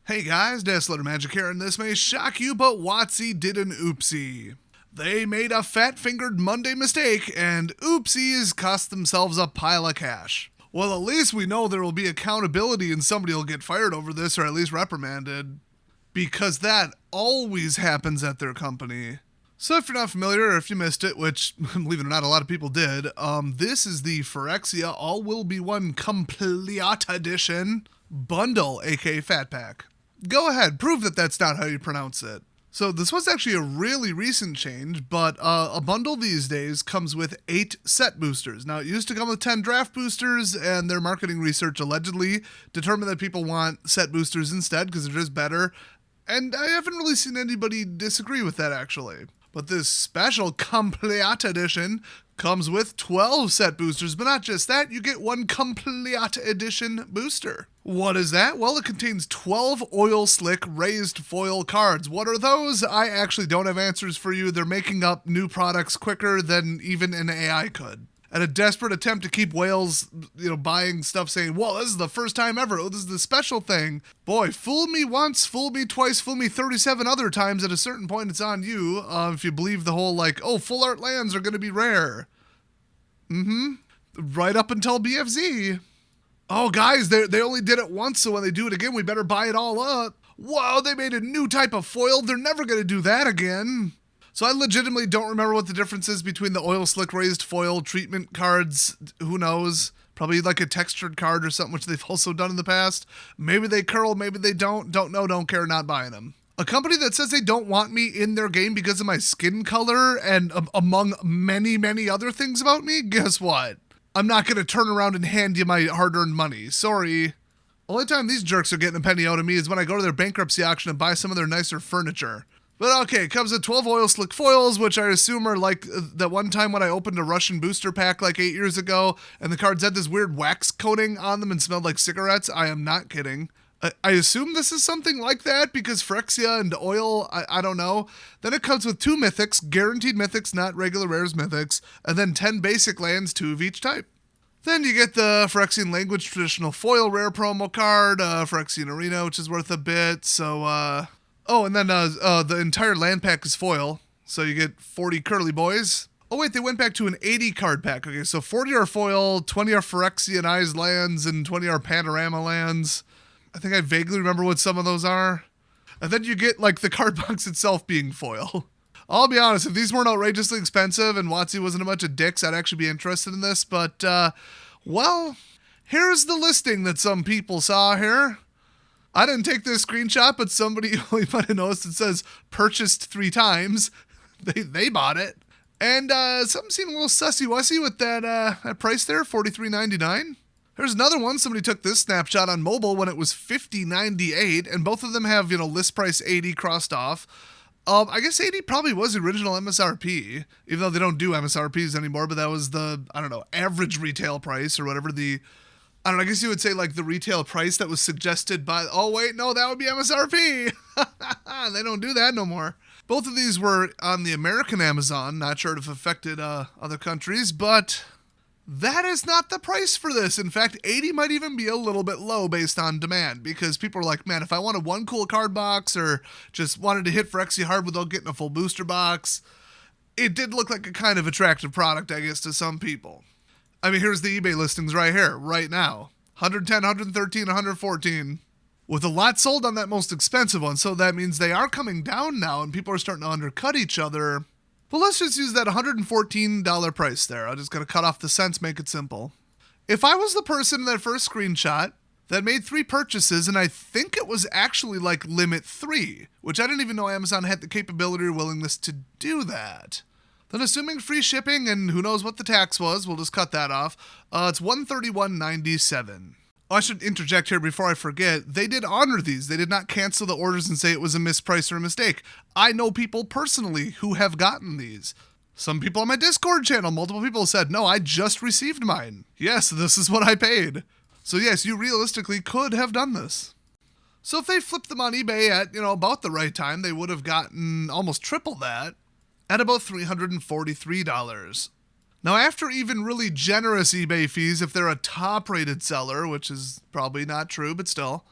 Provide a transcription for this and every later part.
Hey guys, Letter Magic here, and this may shock you, but WOTC did an oopsie. They made a fat-fingered Monday mistake, and oopsies cost themselves a pile of cash. Well, at least we know there will be accountability and somebody will get fired over this, or at least reprimanded. Because that always happens at their company. So if you're not familiar, or if you missed it, which, believe it or not, a lot of people did, this is the Phyrexia All Will Be One Complete Edition Bundle, aka Fat Pack. Go ahead, prove that that's not how you pronounce it. So this was actually a really recent change, but a bundle these days comes with 8 set boosters. Now, it used to come with 10 draft boosters, and their marketing research allegedly determined that people want set boosters instead because they're just better. And I haven't really seen anybody disagree with that, actually. But this special Complete Edition comes with 12 set boosters, but not just that, you get one Complete Edition booster. What is that? Well, it contains 12 oil slick raised foil cards. What are those? I actually don't have answers for you. They're making up new products quicker than even an AI could. At a desperate attempt to keep whales, buying stuff saying, well, this is the first time ever. Oh, this is the special thing. Boy, fool me once, fool me twice, fool me 37 other times. At a certain point, it's on you. If you believe the whole, full art lands are going to be rare. Right up until BFZ. Oh, guys, they only did it once, so when they do it again, we better buy it all up. Whoa, they made a new type of foil. They're never going to do that again. So I legitimately don't remember what the difference is between the oil slick raised foil treatment cards. Who knows? Probably like a textured card or something, which they've also done in the past. Maybe they curl, maybe they don't. Don't know, don't care, not buying them. A company that says they don't want me in their game because of my skin color and among many, many other things about me, guess what? I'm not going to turn around and hand you my hard-earned money. Sorry. Only time these jerks are getting a penny out of me is when I go to their bankruptcy auction and buy some of their nicer furniture. But okay, it comes with 12 oil slick foils, which I assume are like that one time when I opened a Russian booster pack like 8 years ago, and the cards had this weird wax coating on them and smelled like cigarettes. I am not kidding. I assume this is something like that because Phyrexia and oil, I don't know. Then it comes with 2 mythics, guaranteed mythics, not regular rares mythics, and then 10 basic lands, 2 of each type. Then you get the Phyrexian Language Traditional Foil Rare promo card, Phyrexian Arena, which is worth a bit, so, Oh, and then the entire land pack is foil, so you get 40 Curly Boys. Oh wait, they went back to an 80 card pack. Okay, so 40 are foil, 20 are Phyrexian Eyes lands, and 20 are Panorama lands. I think I vaguely remember what some of those are. And then you get, the card box itself being foil. I'll be honest, if these weren't outrageously expensive and WotC wasn't a bunch of dicks, I'd actually be interested in this. But, well, here's the listing that some people saw here. I didn't take this screenshot, but somebody only might have noticed it says purchased 3 times. They bought it. And something seemed a little sussy-wussy with that price there, $43.99. There's another one. Somebody took this snapshot on mobile when it was $50.98, and both of them have, list price 80 crossed off. I guess 80 probably was the original MSRP, even though they don't do MSRPs anymore, but that was the, average retail price or whatever I guess you would say the retail price that was suggested by, oh wait, no, that would be MSRP. They don't do that no more. Both of these were on the American Amazon, not sure if it affected other countries, but that is not the price for this. In fact, 80 might even be a little bit low based on demand because people are like, man, if I wanted one cool card box or just wanted to hit Phyrexia hard without getting a full booster box, it did look like a kind of attractive product, I guess, to some people. I mean, here's the eBay listings right here, right now. 110, 113, 114. With a lot sold on that most expensive one, so that means they are coming down now and people are starting to undercut each other. But let's just use that $114 price there. I'm just going to cut off the cents, make it simple. If I was the person in that first screenshot that made 3 purchases, and I think it was actually limit 3, which I didn't even know Amazon had the capability or willingness to do that. Then assuming free shipping and who knows what the tax was, we'll just cut that off. It's $131.97. Oh, I should interject here before I forget. They did honor these. They did not cancel the orders and say it was a misprice or a mistake. I know people personally who have gotten these. Some people on my Discord channel, multiple people said, no, I just received mine. Yes, this is what I paid. So yes, you realistically could have done this. So if they flipped them on eBay at, about the right time, they would have gotten almost triple that. At about $343. Now, after even really generous eBay fees, if they're a top-rated seller, which is probably not true, but still,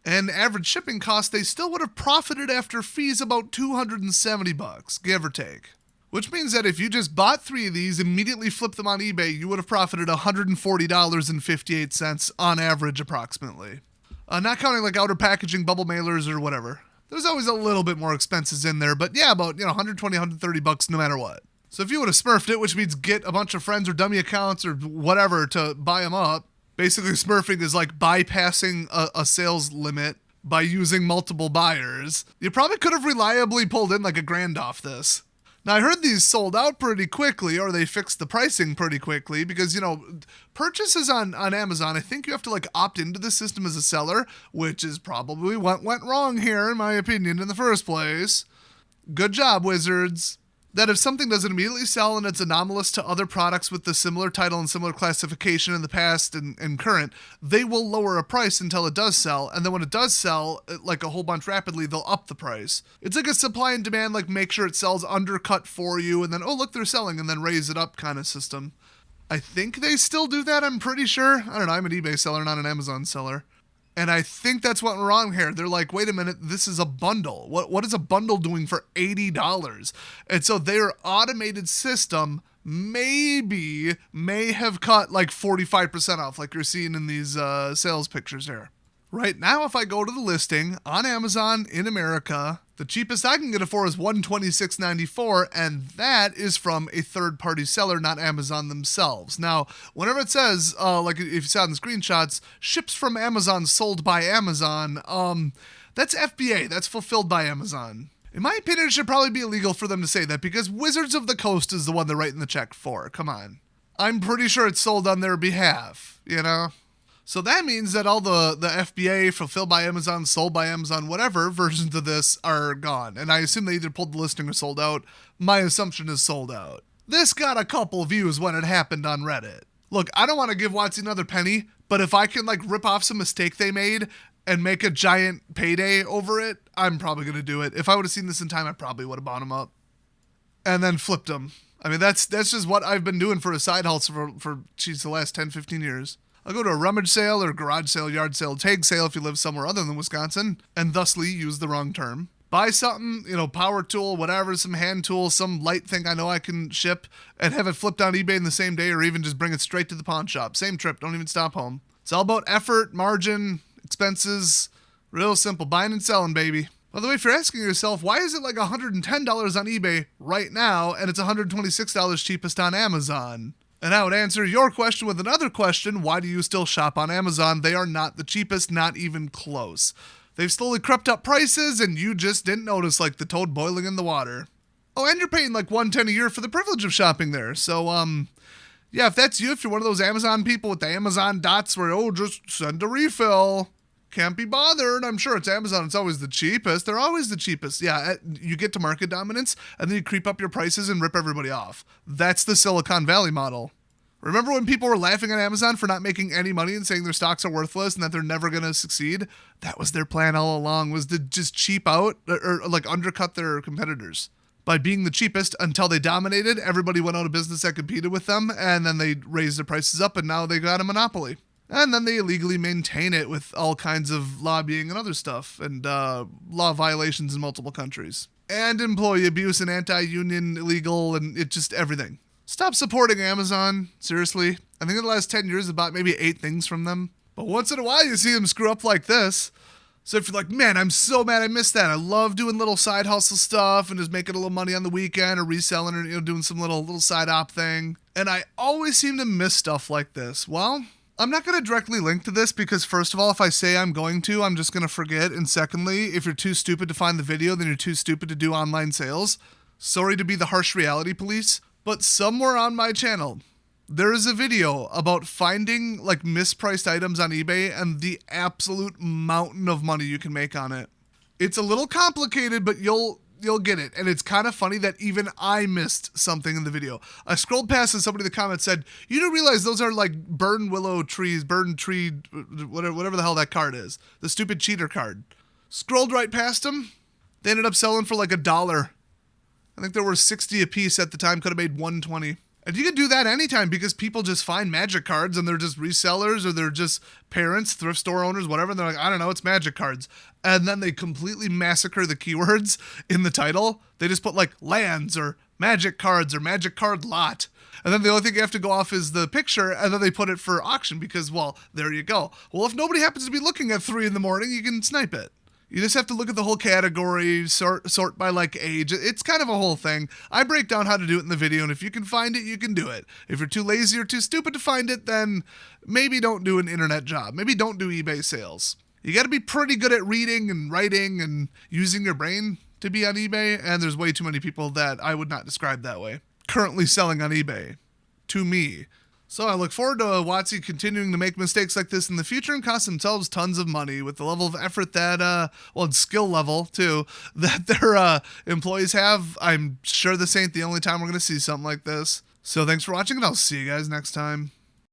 And average shipping cost, they still would have profited after fees about $270, give or take. Which means that if you just bought 3 of these, immediately flipped them on eBay, you would have profited $140.58 on average, approximately. Not counting like outer packaging, bubble mailers, or whatever. There's always a little bit more expenses in there, but yeah, about, $120, $130 no matter what. So if you would have smurfed it, which means get a bunch of friends or dummy accounts or whatever to buy them up, basically smurfing is like bypassing a sales limit by using multiple buyers. You probably could have reliably pulled in like $1,000 off this. Now, I heard these sold out pretty quickly, or they fixed the pricing pretty quickly, because, purchases on Amazon, I think you have to, like, opt into the system as a seller, which is probably what went wrong here, in my opinion, in the first place. Good job, Wizards. That if something doesn't immediately sell and it's anomalous to other products with the similar title and similar classification in the past and current, they will lower a price until it does sell, and then when it does sell, like a whole bunch rapidly, they'll up the price. It's like a supply and demand, like make sure it sells undercut for you, and then, oh look, they're selling, and then raise it up kind of system. I think they still do that, I'm pretty sure. I don't know, I'm an eBay seller, not an Amazon seller. And I think that's what went wrong here. They're like, wait a minute, this is a bundle. What is a bundle doing for $80? And so their automated system may have cut like 45% off, like you're seeing in these sales pictures here. Right now, if I go to the listing on Amazon in America, the cheapest I can get it for is $126.94, and that is from a third-party seller, not Amazon themselves. Now, whenever it says, like if you saw in the screenshots, ships from Amazon, sold by Amazon, that's FBA, that's fulfilled by Amazon. In my opinion, it should probably be illegal for them to say that, because Wizards of the Coast is the one they're writing the check for. Come on. I'm pretty sure it's sold on their behalf, So that means that all the FBA, fulfilled by Amazon, sold by Amazon, whatever versions of this are gone. And I assume they either pulled the listing or sold out. My assumption is sold out. This got a couple views when it happened on Reddit. Look, I don't want to give WOTC another penny, but if I can like rip off some mistake they made and make a giant payday over it, I'm probably going to do it. If I would have seen this in time, I probably would have bought them up and then flipped them. I mean, that's just what I've been doing for a side hustle for the last 10, 15 years. I'll go to a rummage sale or garage sale, yard sale, tag sale if you live somewhere other than Wisconsin, and thusly use the wrong term. Buy something, power tool, whatever, some hand tool, some light thing I know I can ship, and have it flipped on eBay in the same day, or even just bring it straight to the pawn shop. Same trip, don't even stop home. It's all about effort, margin, expenses, real simple, buying and selling, baby. By the way, if you're asking yourself, why is it like $110 on eBay right now, and it's $126 cheapest on Amazon? And I would answer your question with another question. Why do you still shop on Amazon? They are not the cheapest, not even close. They've slowly crept up prices, and you just didn't notice, like the toad boiling in the water. Oh, and you're paying like $110 a year for the privilege of shopping there. So, yeah, if that's you, if you're one of those Amazon people with the Amazon dots where, just send a refill. Can't be bothered. I'm sure it's Amazon. It's always the cheapest. They're always the cheapest. Yeah, you get to market dominance, and then you creep up your prices and rip everybody off. That's the Silicon Valley model. Remember when people were laughing at Amazon for not making any money and saying their stocks are worthless and that they're never going to succeed? That was their plan all along, was to just cheap out or like undercut their competitors. By being the cheapest until they dominated, everybody went out of business that competed with them, and then they raised their prices up, and now they got a monopoly. And then they illegally maintain it with all kinds of lobbying and other stuff, and law violations in multiple countries. And employee abuse and anti-union illegal, and it just everything. Stop supporting Amazon, seriously. I think in the last 10 years, I bought maybe 8 things from them. But once in a while, you see them screw up like this. So if you're like, man, I'm so mad I missed that. I love doing little side hustle stuff and just making a little money on the weekend or reselling or doing some little side op thing. And I always seem to miss stuff like this. Well, I'm not going to directly link to this because first of all, if I say I'm going to, I'm just going to forget. And secondly, if you're too stupid to find the video, then you're too stupid to do online sales. Sorry to be the harsh reality police, but somewhere on my channel, there is a video about finding like mispriced items on eBay and the absolute mountain of money you can make on it. It's a little complicated, but you'll get it. And it's kind of funny that even I missed something in the video. I scrolled past and somebody in the comments said, you don't realize those are like burn tree, whatever the hell that card is. The stupid cheater card. Scrolled right past them. They ended up selling for like $1. I think there were 60 a piece at the time, could have made $120. And you can do that anytime because people just find magic cards and they're just resellers or they're just parents, thrift store owners, whatever. And they're like, I don't know, it's magic cards. And then they completely massacre the keywords in the title. They just put like lands or magic cards or magic card lot. And then the only thing you have to go off is the picture, and then they put it for auction because, well, there you go. Well, if nobody happens to be looking at 3 a.m, you can snipe it. You just have to look at the whole category, sort by like age. It's kind of a whole thing. I break down how to do it in the video, and if you can find it, you can do it. If you're too lazy or too stupid to find it, then maybe don't do an internet job. Maybe don't do eBay sales. You got to be pretty good at reading and writing and using your brain to be on eBay, and there's way too many people that I would not describe that way currently selling on eBay to me. So I look forward to WOTC continuing to make mistakes like this in the future and cost themselves tons of money with the level of effort that, and skill level too, that their employees have. I'm sure this ain't the only time we're going to see something like this. So thanks for watching, and I'll see you guys next time.